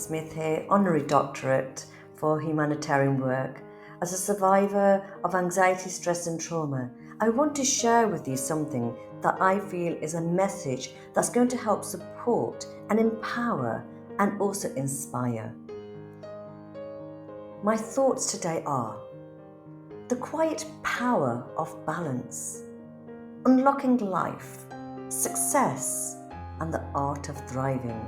Smith here, honorary doctorate for humanitarian work. As a survivor of anxiety, stress and trauma, I want to share with you something that I feel is a message that's going to help support and empower and also inspire. My thoughts today are the quiet power of balance, unlocking life, success, and the art of thriving.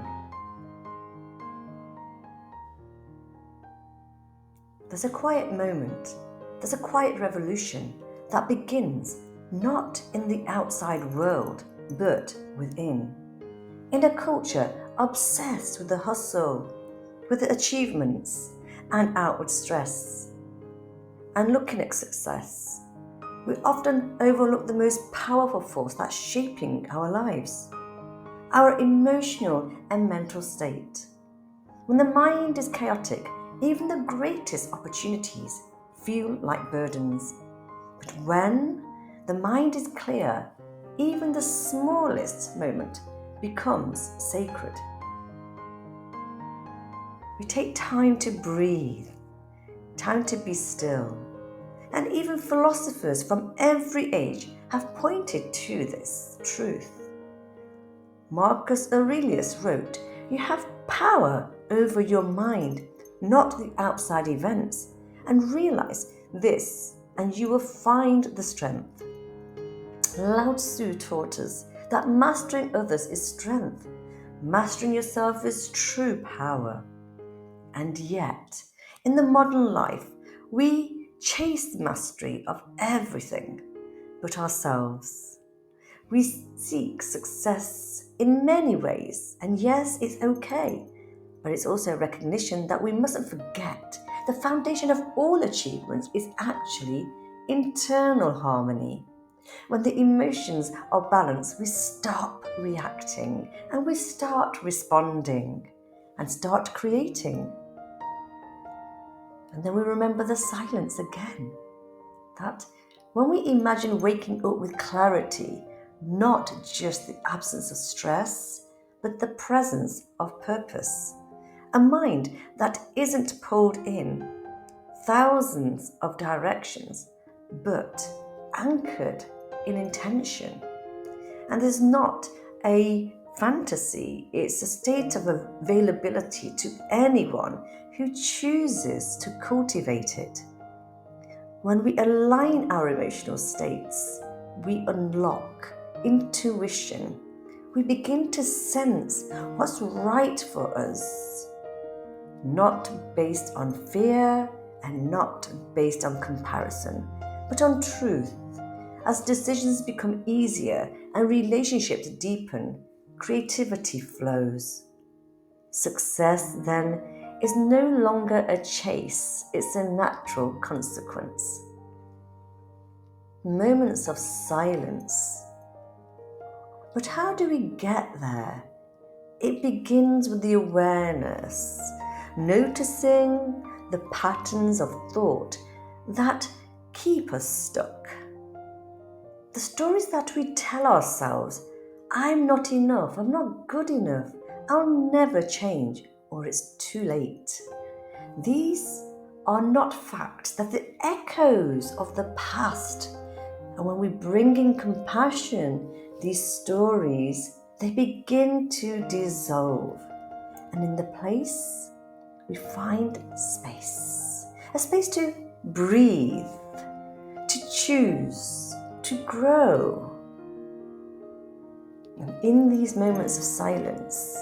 There's a quiet moment, there's a quiet revolution that begins not in the outside world, but within. In a culture obsessed with the hustle, with the achievements and outward stress, and looking at success, we often overlook the most powerful force that's shaping our lives, our emotional and mental state. When the mind is chaotic, even the greatest opportunities feel like burdens. But when the mind is clear, even the smallest moment becomes sacred. We take time to breathe, time to be still. And even philosophers from every age have pointed to this truth. Marcus Aurelius wrote, "You have power over your mind, not the outside events, and realize this and you will find the strength." Lao Tzu taught us that mastering others is strength, mastering yourself is true power. And yet, in the modern life, we chase the mastery of everything but ourselves. We seek success in many ways, and yes, it's okay. But it's also a recognition that we mustn't forget the foundation of all achievements is actually internal harmony. When the emotions are balanced, we stop reacting and we start responding and start creating. And then we remember the silence again. That when we imagine waking up with clarity, not just the absence of stress, but the presence of purpose. A mind that isn't pulled in thousands of directions, but anchored in intention. And there's not a fantasy, it's a state of availability to anyone who chooses to cultivate it. When we align our emotional states, we unlock intuition. We begin to sense what's right for us. Not based on fear and not based on comparison, but on truth. As decisions become easier and relationships deepen, creativity flows. Success then is no longer a chase, it's a natural consequence. Moments of silence. But how do we get there? It begins with the awareness. Noticing the patterns of thought that keep us stuck. The stories that we tell ourselves, I'm not enough, I'm not good enough, I'll never change, or it's too late. These are not facts, they're the echoes of the past. And when we bring in compassion, these stories, they begin to dissolve. And in the place, we find space, a space to breathe, to choose, to grow. And in these moments of silence,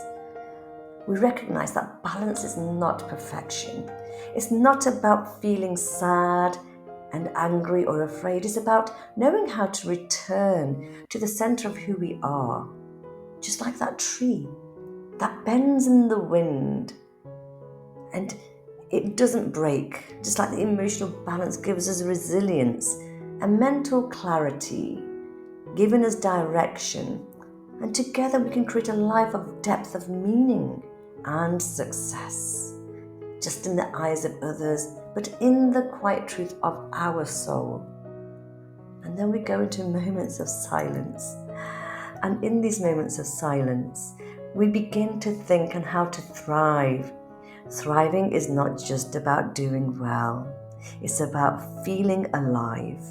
we recognize that balance is not perfection. It's not about feeling sad and angry or afraid. It's about knowing how to return to the center of who we are, just like that tree that bends in the wind. And it doesn't break, just like the emotional balance gives us resilience and mental clarity, giving us direction. And together we can create a life of depth of meaning and success, just in the eyes of others, but in the quiet truth of our soul. And then we go into moments of silence. And in these moments of silence, we begin to think on how to thrive, Thriving is not just about doing well, it's about feeling alive.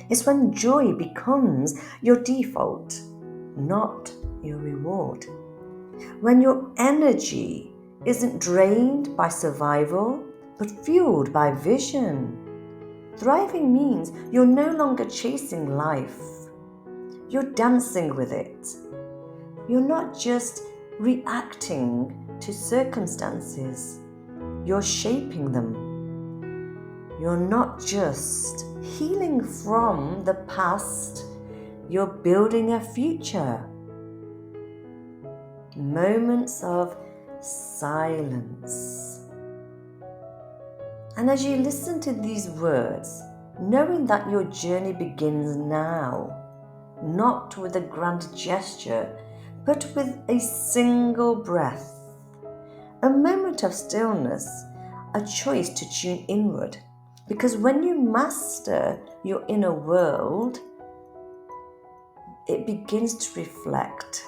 It's when joy becomes your default, not your reward. When your energy isn't drained by survival, but fueled by vision. Thriving means you're no longer chasing life. You're dancing with it. You're not just reacting to circumstances. You're shaping them. You're not just healing from the past. You're building a future. Moments of silence. And as you listen to these words, knowing that your journey begins now, not with a grand gesture, but with a single breath, a moment of stillness, a choice to tune inward. Because when you master your inner world, it begins to reflect.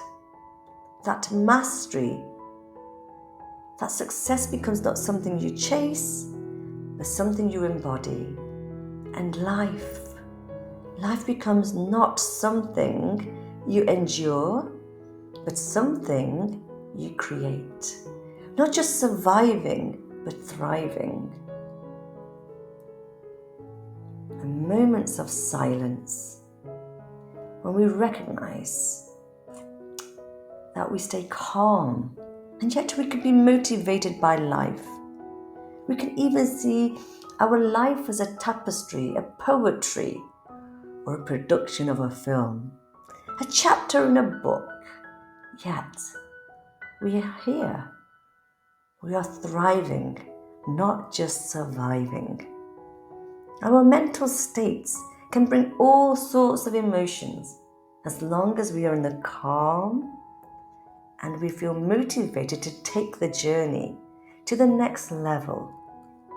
That mastery, that success becomes not something you chase, but something you embody. And life becomes not something you endure, but something you create. Not just surviving, but thriving. And moments of silence, when we recognize that we stay calm, and yet we can be motivated by life. We can even see our life as a tapestry, a poetry, or a production of a film, a chapter in a book. Yet, we are here. We are thriving, not just surviving. Our mental states can bring all sorts of emotions as long as we are in the calm and we feel motivated to take the journey to the next level.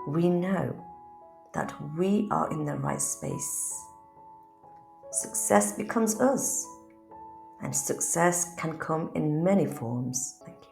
We know that we are in the right space. Success becomes us, and success can come in many forms. Thank you.